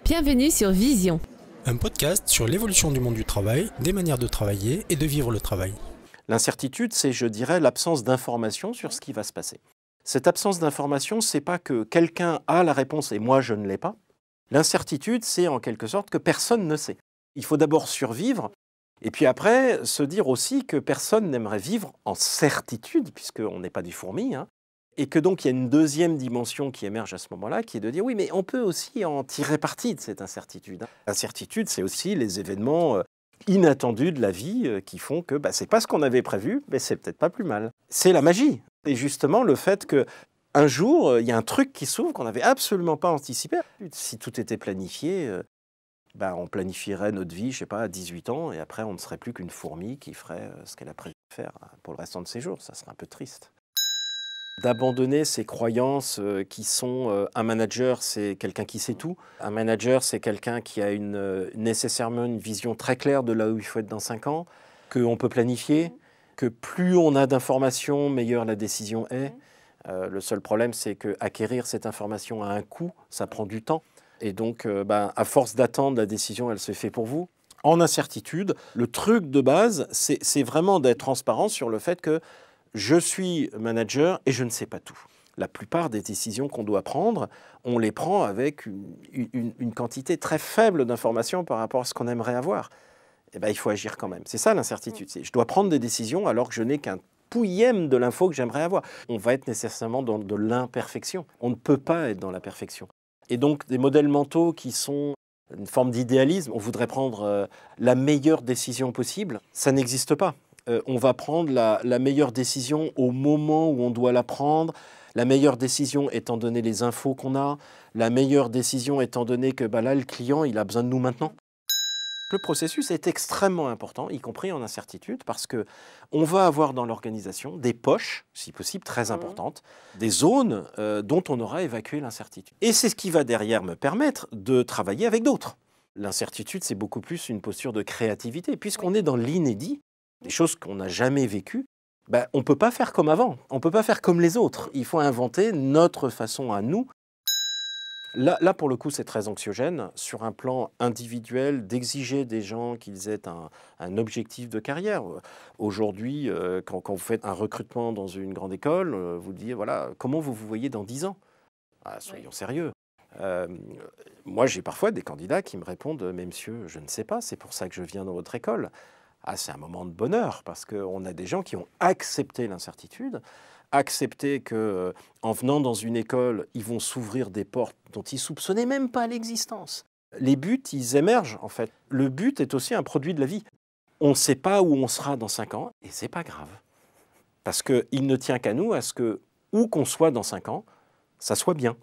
Bienvenue sur Vision. Un podcast sur l'évolution du monde du travail, des manières de travailler et de vivre le travail. L'incertitude, c'est, je dirais, l'absence d'information sur ce qui va se passer. Cette absence d'information, c'est pas que quelqu'un a la réponse et moi je ne l'ai pas. L'incertitude, c'est en quelque sorte que personne ne sait. Il faut d'abord survivre et puis après se dire aussi que personne n'aimerait vivre en certitude, puisqu'on n'est pas des fourmis, et que donc il y a une deuxième dimension qui émerge à ce moment-là, qui est de dire oui, mais on peut aussi en tirer parti de cette incertitude. L'incertitude, c'est aussi les événements inattendus de la vie qui font que c'est pas ce qu'on avait prévu, mais c'est peut-être pas plus mal. C'est la magie. Et justement, le fait qu'un jour, il y a un truc qui s'ouvre qu'on n'avait absolument pas anticipé. Si tout était planifié, on planifierait notre vie, je sais pas, à 18 ans, et après, on ne serait plus qu'une fourmi qui ferait ce qu'elle a prévu de faire pour le restant de ses jours. Ça serait un peu triste. D'abandonner ces croyances qui sont un manager, c'est quelqu'un qui sait tout. Un manager, c'est quelqu'un qui a nécessairement une vision très claire de là où il faut être dans 5 ans, qu'on peut planifier, que plus on a d'informations, meilleure la décision est. Le seul problème, c'est qu'acquérir cette information a un coût, ça prend du temps. Et donc, à force d'attendre, la décision, elle se fait pour vous. En incertitude, le truc de base, c'est vraiment d'être transparent sur le fait que je suis manager et je ne sais pas tout. La plupart des décisions qu'on doit prendre, on les prend avec une quantité très faible d'informations par rapport à ce qu'on aimerait avoir. Il faut agir quand même. C'est ça l'incertitude. Je dois prendre des décisions alors que je n'ai qu'un pouillème de l'info que j'aimerais avoir. On va être nécessairement dans de l'imperfection. On ne peut pas être dans la perfection. Et donc, des modèles mentaux qui sont une forme d'idéalisme, on voudrait prendre la meilleure décision possible, ça n'existe pas. On va prendre la meilleure décision au moment où on doit la prendre, la meilleure décision étant donné les infos qu'on a, la meilleure décision étant donné que là, le client, il a besoin de nous maintenant. Le processus est extrêmement important, y compris en incertitude, parce qu'on va avoir dans l'organisation des poches, si possible très importantes, des zones dont on aura évacué l'incertitude. Et c'est ce qui va derrière me permettre de travailler avec d'autres. L'incertitude, c'est beaucoup plus une posture de créativité, puisqu'on est dans l'inédit, des choses qu'on n'a jamais vécues. On ne peut pas faire comme avant, on ne peut pas faire comme les autres. Il faut inventer notre façon à nous. Là, pour le coup, c'est très anxiogène, sur un plan individuel, d'exiger des gens qu'ils aient un objectif de carrière. Aujourd'hui, quand vous faites un recrutement dans une grande école, vous dites, voilà, comment vous vous voyez dans 10 ans ? Soyons sérieux. Moi, j'ai parfois des candidats qui me répondent, mais monsieur, je ne sais pas, c'est pour ça que je viens dans votre école. C'est un moment de bonheur, parce qu'on a des gens qui ont accepté l'incertitude, accepter qu'en venant dans une école, ils vont s'ouvrir des portes dont ils ne soupçonnaient même pas l'existence. Les buts, ils émergent en fait. Le but est aussi un produit de la vie. On ne sait pas où on sera dans 5 ans, et ce n'est pas grave. Parce qu'il ne tient qu'à nous, à ce que, où qu'on soit dans 5 ans, ça soit bien.